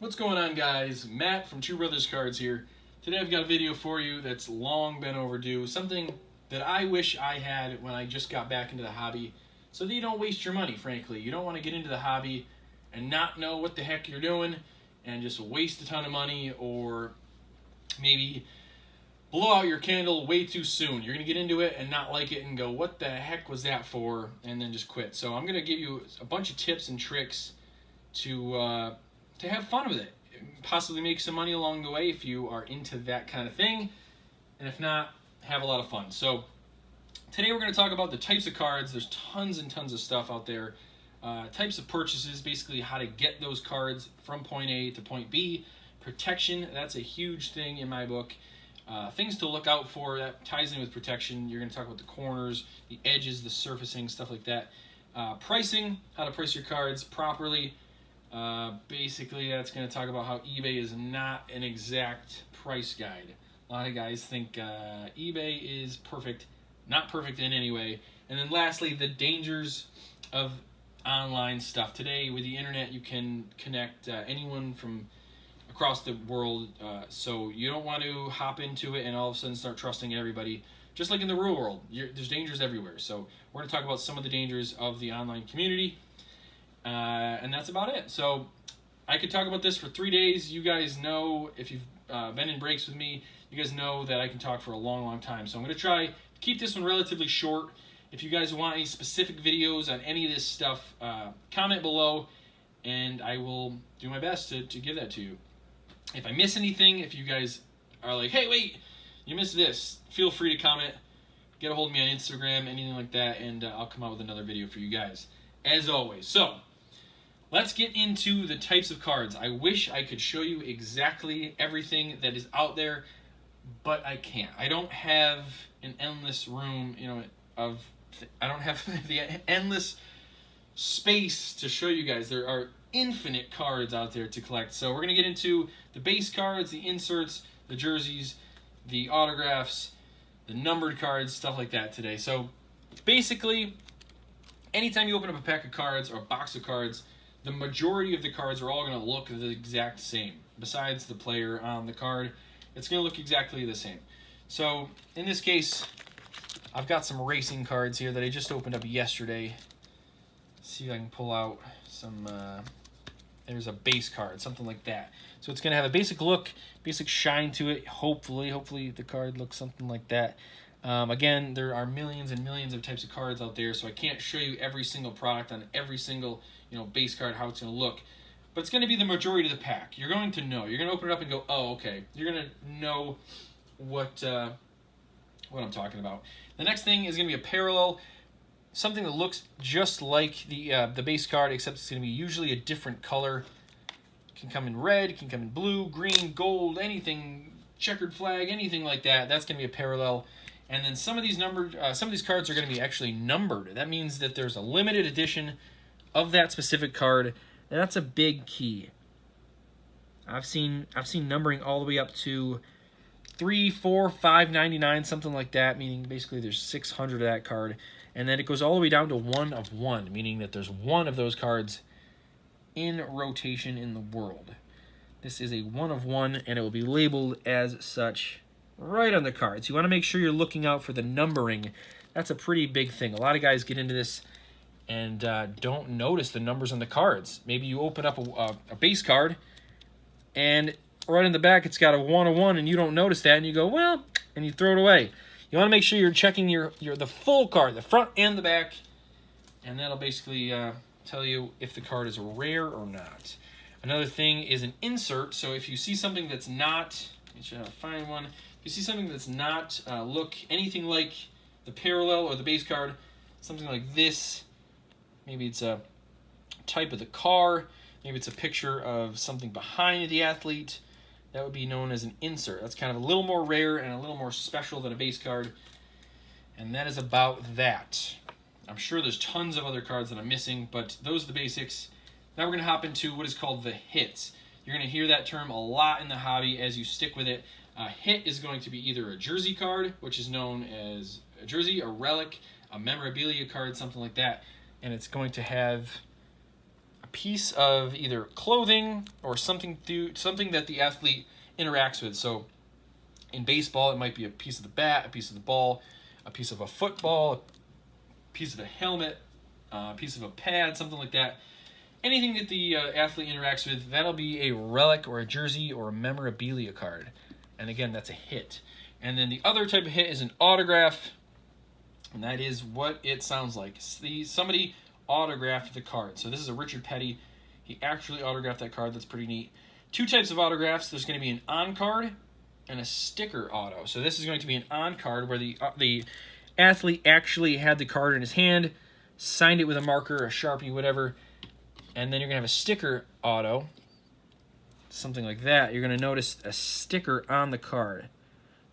What's going on, guys? Matt from Two Brothers Cards here. Today I've got a video for you that's long been overdue. Something that I wish I had when I just got back into the hobby, so that you don't waste your money, frankly. You don't want to get into the hobby and not know what the heck you're doing and just waste a ton of money, or maybe blow out your candle way too soon. You're going to get into it and not like it and go, what the heck was that for? And then just quit. So I'm going to give you a bunch of tips and tricks to have fun with it. Possibly make some money along the way if you are into that kind of thing. And if not, have a lot of fun. So today we're going to talk about the types of cards. There's tons and tons of stuff out there. Types of purchases, basically how to get those cards from point A to point B. Protection, that's a huge thing in my book. Things to look out for, that ties in with protection. You're going to talk about the corners, the edges, the surfacing, stuff like that. Pricing, how to price your cards properly. Basically, that's going to talk about how eBay is not an exact price guide. A lot of guys think eBay is perfect. Not perfect in any way. And then lastly, the dangers of online stuff. Today, with the internet, you can connect anyone from across the world, so you don't want to hop into it and all of a sudden start trusting everybody. Just like in the real world, there's dangers everywhere. So we're going to talk about some of the dangers of the online community. And that's about it. So I could talk about this for 3 days. You guys know, if you've been in breaks with me, you guys know that I can talk for a long time. So I'm going to try to keep this one relatively short. If you guys want any specific videos on any of this stuff, comment below, and I will do my best to give that to you. If I miss anything, if you guys are like, hey, wait, you missed this, feel free to comment. Get a hold of me on Instagram, anything like that, and I'll come out with another video for you guys, as always. So let's get into the types of cards. I wish I could show you exactly everything that is out there, but I can't. I don't have an endless room, I don't have the endless space to show you guys. There are infinite cards out there to collect. So we're going to get into the base cards, the inserts, the jerseys, the autographs, the numbered cards, stuff like that today. So basically, anytime you open up a pack of cards or a box of cards, the majority of the cards are all going to look the exact same. Besides the player on the card, it's going to look exactly the same. So in this case, I've got some racing cards here that I just opened up yesterday. See if I can pull out some, there's a base card, something like that. So it's going to have a basic look, basic shine to it, hopefully the card looks something like that. Again, there are millions and millions of types of cards out there, so I can't show you every single product on every single base card, how it's going to look. But it's going to be the majority of the pack. You're going to know. You're going to open it up and go, oh, okay. You're going to know what I'm talking about. The next thing is going to be a parallel, something that looks just like the base card, except it's going to be usually a different color. It can come in red, it can come in blue, green, gold, anything, checkered flag, anything like that. That's going to be a parallel. And then some of these cards are going to be actually numbered. That means that there's a limited edition of that specific card. And that's a big key. I've seen numbering all the way up to 3, 4, 599, something like that, meaning basically there's 600 of that card. And then it goes all the way down to 1 of 1, meaning that there's one of those cards in rotation in the world. This is a 1 of 1, and it will be labeled as such right on the cards. You want to make sure you're looking out for the numbering. That's a pretty big thing. A lot of guys get into this and don't notice the numbers on the cards. Maybe you open up a base card, and right in the back it's got a 1 of 1, and you don't notice that, and you go, well, and you throw it away. You want to make sure you're checking the full card, the front and the back, and that'll basically tell you if the card is rare or not. Another thing is an insert. So if you see something that's not, make sure I find one. If you see something that's not look anything like the parallel or the base card, something like this, maybe it's a type of the car, maybe it's a picture of something behind the athlete, that would be known as an insert. That's kind of a little more rare and a little more special than a base card. And that is about that. I'm sure there's tons of other cards that I'm missing, but those are the basics. Now we're going to hop into what is called the hits. You're going to hear that term a lot in the hobby as you stick with it. A hit is going to be either a jersey card, which is known as a jersey, a relic, a memorabilia card, something like that. And it's going to have piece of either clothing or something that the athlete interacts with. So in baseball, it might be a piece of the bat, a piece of the ball, a piece of a football, a piece of a helmet, a piece of a pad, something like that. Anything that the athlete interacts with, that'll be a relic or a jersey or a memorabilia card. And again, that's a hit. And then the other type of hit is an autograph, and that is what it sounds like. Somebody autographed the card. So this is a Richard Petty. He actually autographed that card. That's pretty neat. Two types of autographs. There's going to be an on card and a sticker auto. So this is going to be an on card where the athlete actually had the card in his hand, signed it with a marker, a Sharpie, whatever, and then you're going to have a sticker auto, something like that. You're going to notice a sticker on the card.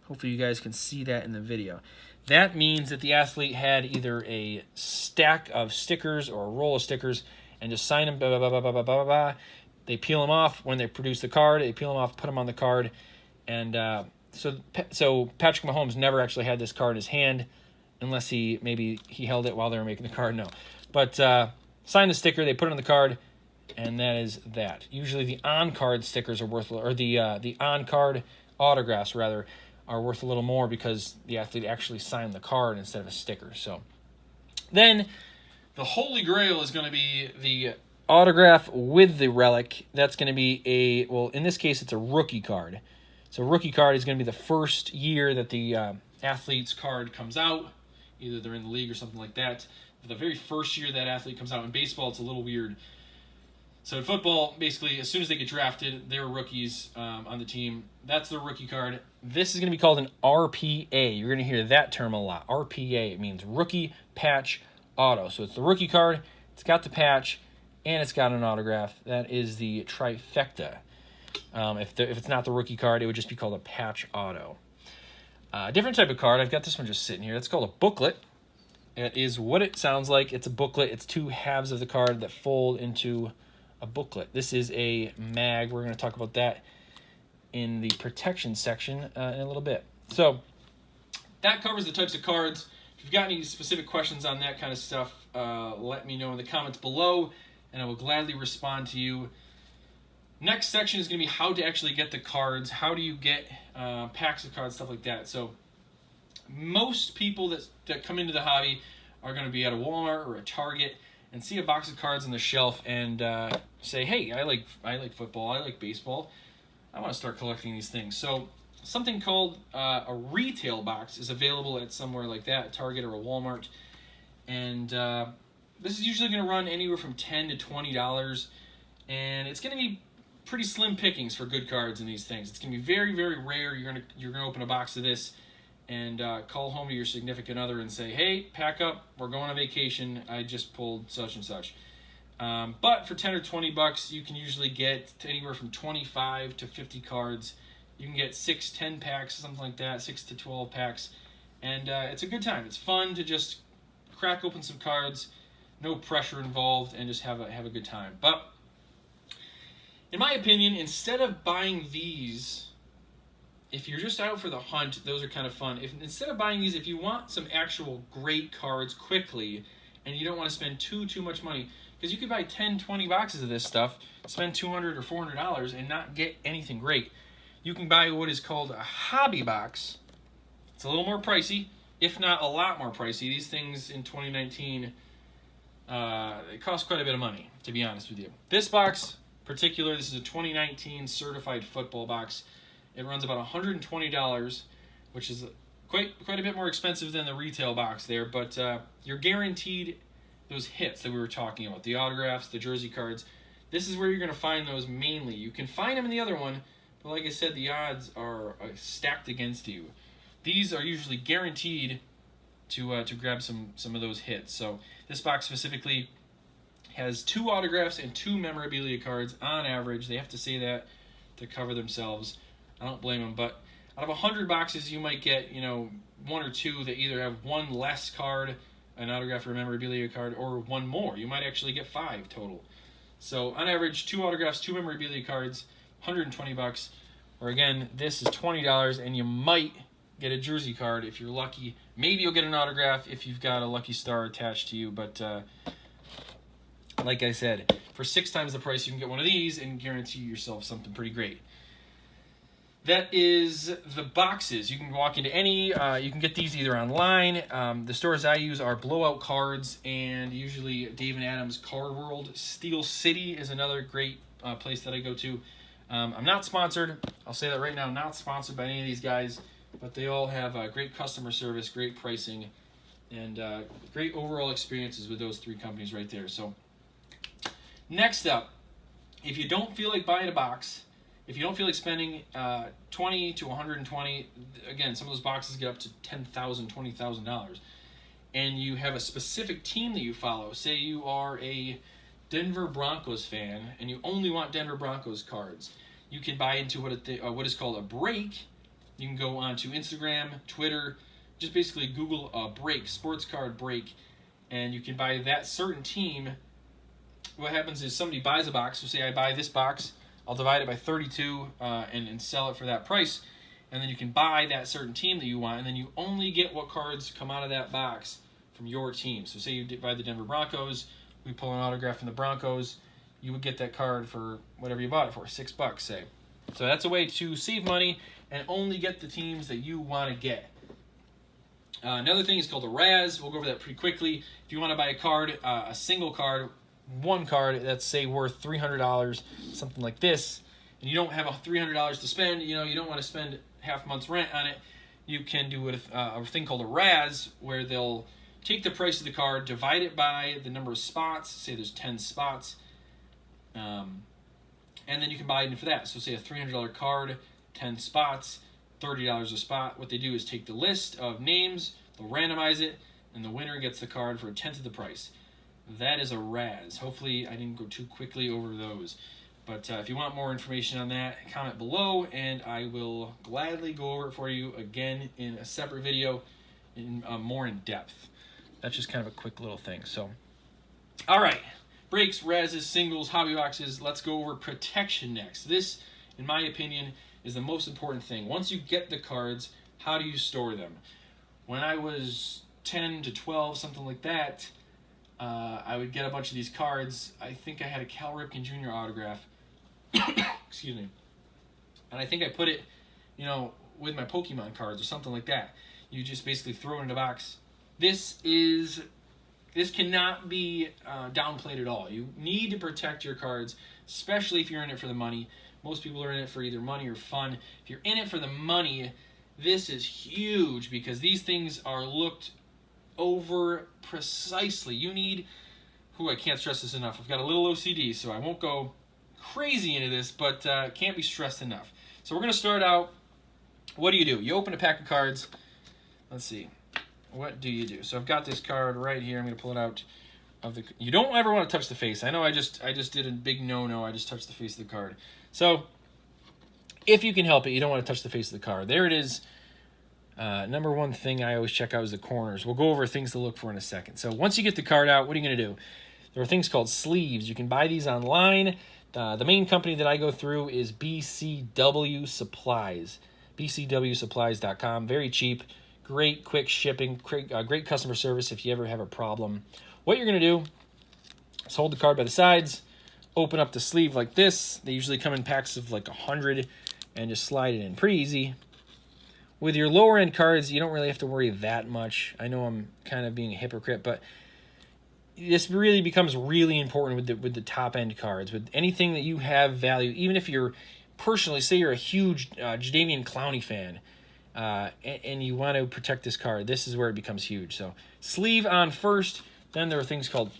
Hopefully you guys can see that in the video. That means that the athlete had either a stack of stickers or a roll of stickers and just signed them, blah, blah, blah, blah, blah, blah, blah. They peel them off when they produce the card. They peel them off, put them on the card. And so Patrick Mahomes never actually had this card in his hand unless maybe he held it while they were making the card. No. But sign the sticker, they put it on the card, and that is that. Usually the on-card stickers are worth, or the on-card autographs, rather, are worth a little more because the athlete actually signed the card instead of a sticker. So then the holy grail is going to be the autograph with the relic. That's going to be in this case, it's a rookie card. So rookie card is going to be the first year that the athlete's card comes out. Either they're in the league or something like that. The very first year that athlete comes out. In baseball, it's a little weird. So in football, basically, as soon as they get drafted, they're rookies on the team. That's their rookie card. This is going to be called an RPA. You're going to hear that term a lot. RPA. It means rookie patch auto. So it's the rookie card. It's got the patch, and it's got an autograph. That is the trifecta. If it's not the rookie card, it would just be called a patch auto. Different type of card. I've got this one just sitting here. It's called a booklet. It is what it sounds like. It's a booklet. It's two halves of the card that fold into a booklet. This is a mag. We're going to talk about that in the protection section in a little bit. So that covers the types of cards. If you've got any specific questions on that kind of stuff, let me know in the comments below, and I will gladly respond to you. Next section is going to be how to actually get the cards. How do you get packs of cards, stuff like that. So most people that come into the hobby are going to be at a Walmart or a Target and see a box of cards on the shelf and say, hey, I like football, I like baseball, I want to start collecting these things. So something called a retail box is available at somewhere like that, a Target or a Walmart. And this is usually going to run anywhere from $10 to $20. And it's going to be pretty slim pickings for good cards in these things. It's going to be very, very rare you're going to open a box of this and call home to your significant other and say, hey, pack up, we're going on vacation, I just pulled such and such. But for 10 or 20 bucks, you can usually get anywhere from 25 to 50 cards. You can get 6-10 packs, something like that, 6 to 12 packs. And it's a good time. It's fun to just crack open some cards, no pressure involved, and just have a good time. But in my opinion, instead of buying these, if you're just out for the hunt, those are kind of fun. Instead of buying these, if you want some actual great cards quickly and you don't want to spend too much money, because you could buy 10, 20 boxes of this stuff, spend $200 or $400 and not get anything great. You can buy what is called a hobby box. It's a little more pricey, if not a lot more pricey. These things in 2019, they cost quite a bit of money, to be honest with you. This box particular, this is a 2019 certified football box. It runs about $120, which is quite a bit more expensive than the retail box there, but you're guaranteed those hits that we were talking about, the autographs, the jersey cards. This is where you're going to find those mainly. You can find them in the other one, but like I said, the odds are stacked against you. These are usually guaranteed to grab some of those hits. So this box specifically has 2 autographs and 2 memorabilia cards on average. They have to say that to cover themselves. I don't blame them, but out of 100 boxes, you might get 1 or 2 that either have 1 less card, an autograph or a memorabilia card, or 1 more. You might actually get 5 total. So on average, 2 autographs, 2 memorabilia cards, $120. Or again, this is $20, and you might get a jersey card if you're lucky. Maybe you'll get an autograph if you've got a lucky star attached to you. But like I said, for 6 times the price, you can get one of these and guarantee yourself something pretty great. That is the boxes. You can walk into any, you can get these either online. The stores I use are Blowout Cards and usually Dave and Adam's Card World. Steel City is another great place that I go to. I'm not sponsored. I'll say that right now, not sponsored by any of these guys, but they all have great customer service, great pricing, and great overall experiences with those 3 companies right there. So next up, if you don't feel like buying a box, if you don't feel like spending $20 to $120, again, some of those boxes get up to $10,000, $20,000, and you have a specific team that you follow. Say you are a Denver Broncos fan and you only want Denver Broncos cards. You can buy into what is called a break. You can go onto Instagram, Twitter, just basically Google a break, sports card break, and you can buy that certain team. What happens is somebody buys a box. So say I buy this box, I'll divide it by 32 and sell it for that price. And then you can buy that certain team that you want, and then you only get what cards come out of that box from your team. So say you buy the Denver Broncos, we pull an autograph from the Broncos, you would get that card for whatever you bought it for, $6, say. So that's a way to save money and only get the teams that you want to get. Another thing is called a Raz. We'll go over that pretty quickly. If you want to buy a card, a single card, one card that's, say, worth $300, something like this, and you don't have $300 to spend, you don't want to spend half a month's rent on it, you can do a thing called a Raz, where they'll take the price of the card, divide it by the number of spots, say there's 10 spots, and then you can buy it for that. So say a $300 card, 10 spots, $30 a spot. What they do is take the list of names, they'll randomize it, and the winner gets the card for 1/10 of the price. That is a Raz. Hopefully I didn't go too quickly over those. But if you want more information on that, comment below, and I will gladly go over it for you again in a separate video, more in depth. That's just kind of a quick little thing. So, all right. Breaks, Razes, singles, hobby boxes. Let's go over protection next. This, in my opinion, is the most important thing. Once you get the cards, how do you store them? When I was 10 to 12, something like that, I would get a bunch of these cards. I think I had a Cal Ripken Jr. autograph. Excuse me. And I think I put it, with my Pokemon cards or something like that. You just basically throw it in a box. This cannot be downplayed at all. You need to protect your cards, especially if you're in it for the money. Most people are in it for either money or fun. If you're in it for the money, this is huge because these things are looked over precisely. You need, I can't stress this enough. I've got a little OCD, so I won't go crazy into this, but can't be stressed enough. So we're going to start out. What do? You open a pack of cards. Let's see. What do you do? So I've got this card right here. I'm going to pull it out. You don't ever want to touch the face. I know I just did a big no-no. I just touched the face of the card. So if you can help it, you don't want to touch the face of the card. There it is. Number one thing I always check out is the corners. We'll go over things to look for in a second. So once you get the card out, what are you going to do? There are things called sleeves. You can buy these online. The main company that I go through is BCW Supplies. BCWSupplies.com. Very cheap. Great quick shipping. Great customer service if you ever have a problem. What you're going to do is hold the card by the sides. Open up the sleeve like this. They usually come in packs of like 100 and just slide it in. Pretty easy. With your lower end cards, you don't really have to worry that much. I know I'm kind of being a hypocrite, but this really becomes really important with the top end cards. With anything that you have value, even if you're personally, say you're a huge Jadeveon Clowney fan, and you want to protect this card, this is where it becomes huge. So sleeve on first. Then there are things called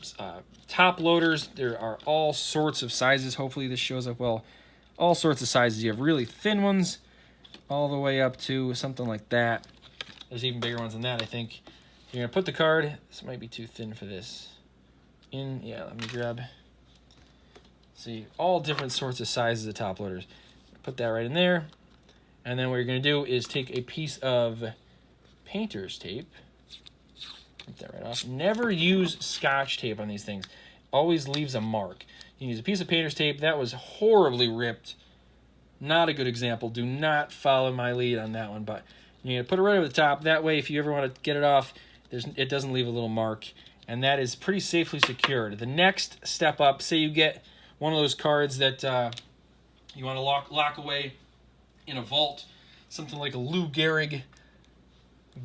top loaders. There are all sorts of sizes. Hopefully this shows up well. All sorts of sizes. You have really thin ones all the way up to something like that. There's even bigger ones than that, I think. You're going to put the card. This might be too thin for this. Let me grab. See, all different sorts of sizes of top loaders. Put that right in there. And then what you're going to do is take a piece of painter's tape. Get that right off. Never use Scotch tape on these things. Always leaves a mark. You use a piece of painter's tape. That was horribly ripped. Not a good example. Do not follow my lead on that one. But you need to put it right over the top. That way, if you ever want to get it off, it doesn't leave a little mark. and that is pretty safely secured. The next step up, say you get one of those cards that you want to lock away in a vault, something like a Lou Gehrig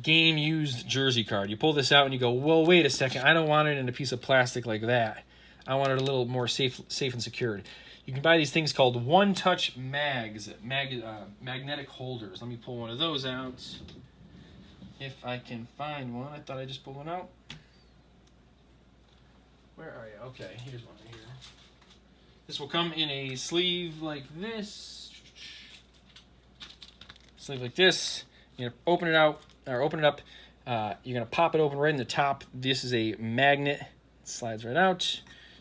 game-used jersey card. You pull this out and you go, well, wait a second, I don't want it in a piece of plastic like that. I want it a little more safe and secured. You can buy these things called one-touch magnetic holders. Let me pull one of those out. If I can find one. I thought I just pulled one out. Where are you? Okay, here's one right here. This will come in a sleeve like this. Sleeve like this. You're gonna open it out, or open it up. You're gonna pop it open right in the top. This is a magnet. It slides right out.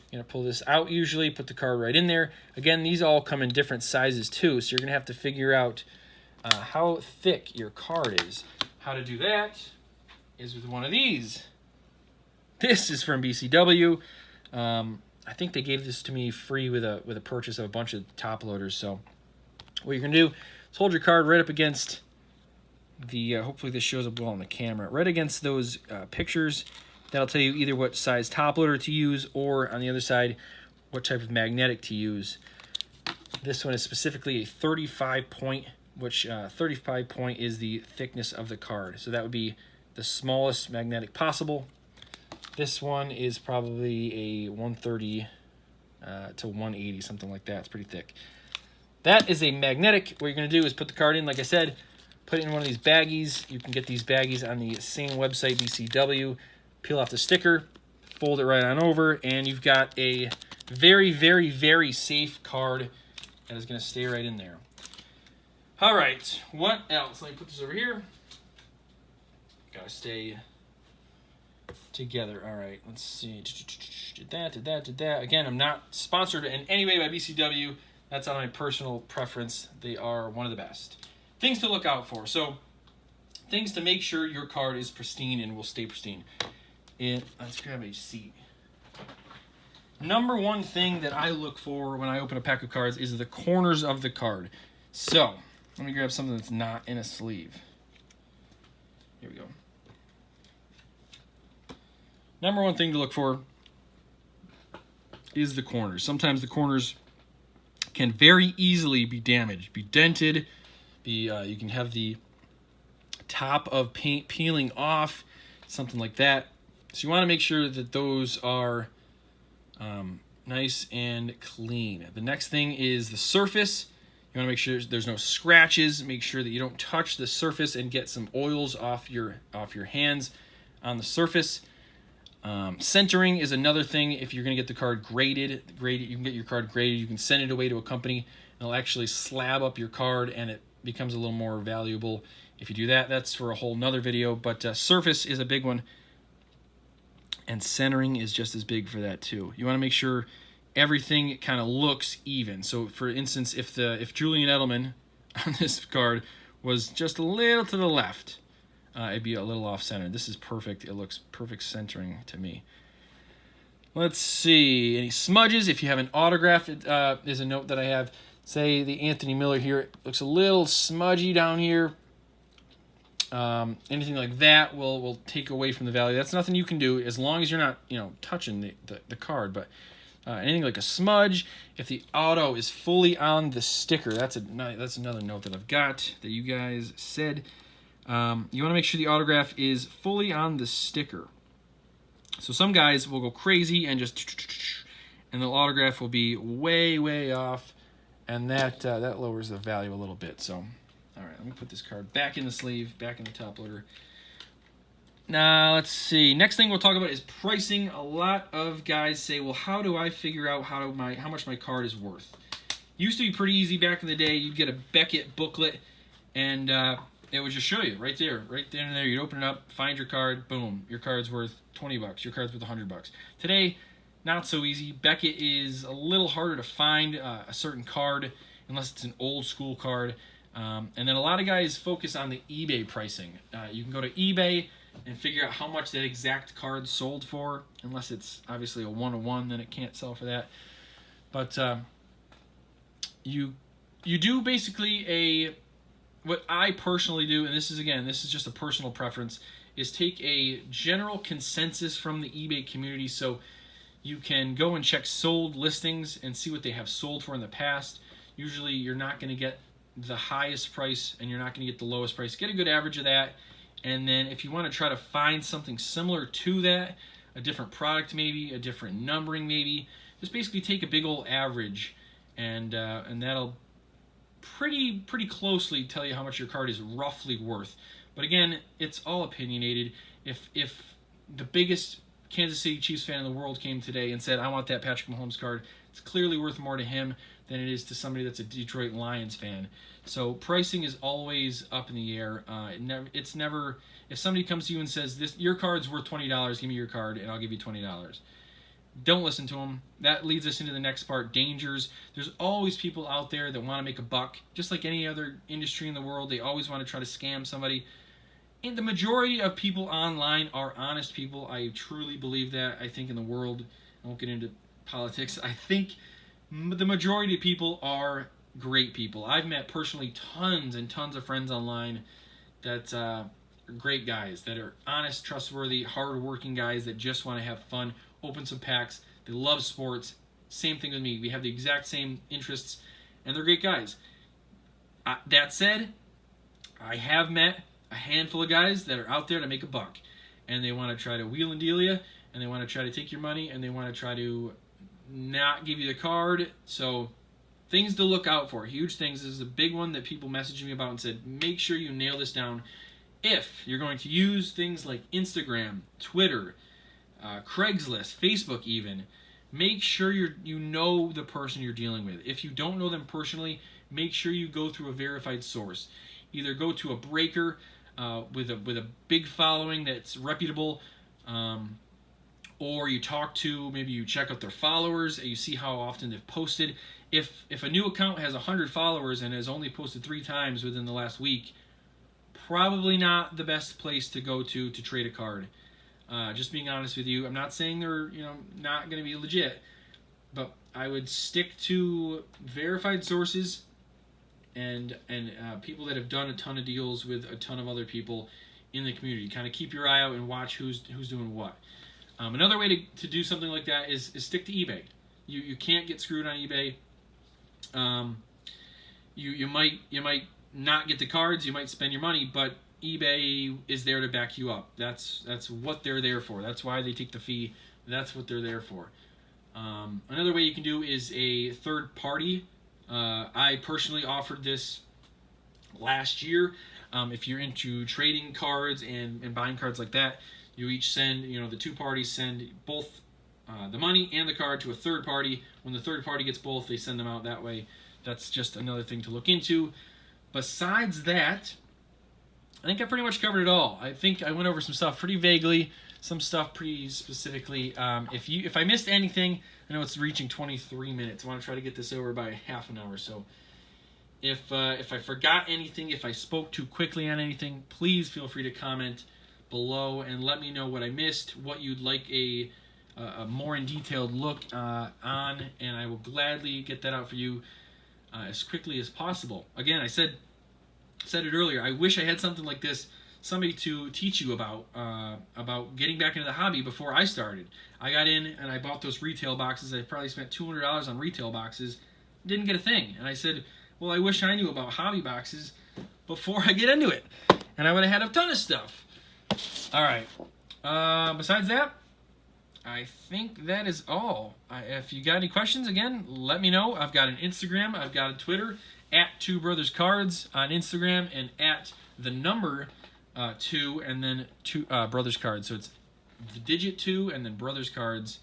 You're gonna pull this out usually, put the card right in there. Again, these all come in different sizes too, so you're gonna have to figure out how thick your card is. How to do that is with one of these. This is from BCW. I think they gave this to me free with a purchase of a bunch of top loaders. So what you're gonna do is hold your card right up against the, hopefully this shows up well on the camera, right against those pictures. That'll tell you either what size top loader to use, or on the other side, what type of magnetic to use. This one is specifically a 35 point, which 35 point is the thickness of the card. So that would be the smallest magnetic possible. This one is probably a 130 to 180, something like that. It's pretty thick. That is a magnetic. What you're going to do is put the card in, like I said, put it in one of these baggies. You can get these baggies on the same website, BCW. Peel off the sticker, fold it right on over, and you've got a very, very, very safe card that is going to stay right in there. All right, what else? Let me put this over here. Got to stay together. All right, let's see. Did that. Again, I'm not sponsored in any way by BCW. That's on my personal preference. They are one of the best. Things to look out for. So, things to make sure your card is pristine and will stay pristine. Let's grab a seat. Number one thing that I look for when I open a pack of cards is the corners of the card. So, let me grab something that's not in a sleeve. Here we go. Number one thing to look for is the corners. Sometimes the corners can very easily be damaged, be dented. You can have the top of paint peeling off, something like that. So you want to make sure that those are nice and clean. The next thing is the surface. You want to make sure there's no scratches. Make sure that you don't touch the surface and get some oils off your hands on the surface. Centering is another thing. If you're going to get the card graded, you can get your card graded. You can send it away to a company, and they'll actually slab up your card, and it becomes a little more valuable if you do that. That's for a whole nother video, but surface is a big one, and centering is just as big for that too. You want to make sure everything kind of looks even. So for instance, if Julian Edelman on this card was just a little to the left, it'd be a little off-center. This is perfect. It looks perfect centering to me. Let's see. Any smudges? If you have an autograph, there's a note that I have. Say the Anthony Miller here. It looks a little smudgy down here. Anything like that will take away from the value. That's nothing you can do as long as you're not, touching the card. But anything like a smudge, if the auto is fully on the sticker, that's another note that I've got that you guys said. You want to make sure the autograph is fully on the sticker. So some guys will go crazy and and the autograph will be way, way off, and that lowers the value a little bit. So, all right, let me put this card back in the sleeve, back in the top loader. Now, let's see. Next thing we'll talk about is pricing. A lot of guys say, well, how do I figure out how much my card is worth? Used to be pretty easy back in the day. You'd get a Beckett booklet, and it would just show you right there and there. You'd open it up, find your card, boom, your card's worth $20. Your card's worth $100. Today, not so easy. Beckett is a little harder to find a certain card unless it's an old school card. And then a lot of guys focus on the eBay pricing. You can go to eBay and figure out how much that exact card sold for, unless it's obviously a one-to-one, then it can't sell for that. But you do basically what I personally do, and this is just a personal preference, is take a general consensus from the eBay community. So you can go and check sold listings and see what they have sold for in the past. Usually you're not going to get the highest price and you're not going to get the lowest price. Get a good average of that. And then if you want to try to find something similar to that, a different product maybe, a different numbering maybe, just basically take a big old average, and that'll pretty closely tell you how much your card is roughly worth. But again, it's all opinionated. If the biggest Kansas City Chiefs fan in the world came today and said, I want that Patrick Mahomes card, it's clearly worth more to him than it is to somebody that's a Detroit Lions fan. So pricing is always up in the air. It's never, if somebody comes to you and says, your card's worth $20, give me your card and I'll give you $20. Don't listen to them. That leads us into the next part, dangers. There's always people out there that want to make a buck. Just like any other industry in the world, they always want to try to scam somebody. And the majority of people online are honest people. I truly believe that. I think in the world, I won't get into politics, I think the majority of people are great people. I've met personally tons and tons of friends online that are great guys, that are honest, trustworthy, hard-working guys that just want to have fun, open some packs. They love sports. Same thing with me. We have the exact same interests, and they're great guys. That said, I have met a handful of guys that are out there to make a buck, and they want to try to wheel and deal you, and they want to try to take your money, and they want to try to not give you the card. So things to look out for, huge things. This is a big one that people messaged me about and said, make sure you nail this down. If you're going to use things like Instagram, Twitter, Craigslist, Facebook even, make sure you know the person you're dealing with. If you don't know them personally, make sure you go through a verified source. Either go to a breaker with a big following that's reputable, or you talk to, maybe you check out their followers and you see how often they've posted. If a new account has 100 followers and has only posted 3 times within the last week, probably not the best place to go to trade a card. Just being honest with you, I'm not saying they're not going to be legit, but I would stick to verified sources and people that have done a ton of deals with a ton of other people in the community. Kind of keep your eye out and watch who's doing what. Another way to do something like that is stick to eBay. You can't get screwed on eBay. You might not get the cards, you might spend your money, but eBay is there to back you up. That's what they're there for. That's why they take the fee. That's what they're there for. Another way you can do is a third party. I personally offered this last year. If you're into trading cards and buying cards like that, you each send, the 2 parties send both the money and the card to a third party. When the third party gets both, they send them out that way. That's just another thing to look into. Besides that, I think I pretty much covered it all. I think I went over some stuff pretty vaguely, some stuff pretty specifically. If I missed anything, I know it's reaching 23 minutes. I want to try to get this over by half an hour. So if I forgot anything, if I spoke too quickly on anything, please feel free to comment below and let me know what I missed, what you'd like a more in detailed look on, and I will gladly get that out for you as quickly as possible. Again, I said it earlier, I wish I had something like this, somebody to teach you about getting back into the hobby before I started. I got in and I bought those retail boxes. I probably spent $200 on retail boxes, didn't get a thing. And I said, well, I wish I knew about hobby boxes before I get into it, and I would have had a ton of stuff. All right. Besides that, I think that is all. If you got any questions, again, let me know. I've got an Instagram. I've got a Twitter, @2brotherscards on Instagram, and @the number 2 and then 2 brothers cards. So it's the digit 2 and then brothers cards.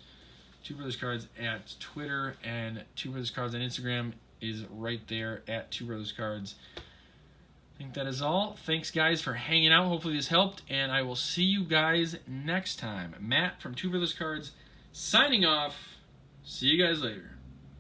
2 brothers cards at Twitter, and 2 brothers cards on Instagram is right there @2 brothers cards. I think that is all. Thanks, guys, for hanging out. Hopefully this helped, and I will see you guys next time. Matt from 2 Brothers Cards signing off. See you guys later.